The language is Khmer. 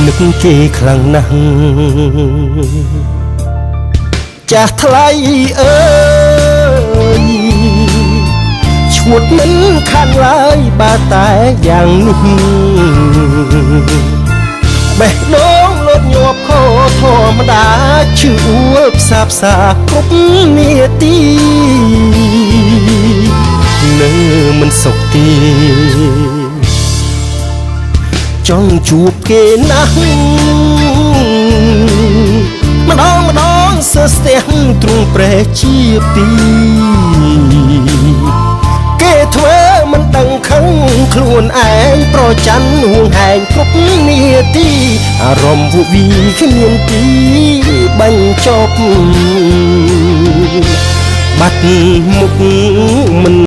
នឹកគេខ្លាំងណាស់ចាស់ថ្លៃអើយឈួតមិនខានឡើយបើតែយ៉ាងនេះបេះដូងលត់ញាប់ខោធម្មតាឈឺអួលផ្សាផ្សាគ្រប់នាទីនៅមិនសុខទីចង់ជួបគេណាស់ម្ដងម្ដងសើស្ទះទ្រង់ព្រះជាពីគេធ្វើមិនដឹងខឹងខ្លួនឯងប្រច័ណ្ឌហួងហែងគ្រប់នាទីអារម្មណ៍វវីគ្មានទីបញ្ចប់បាត់មុខមិន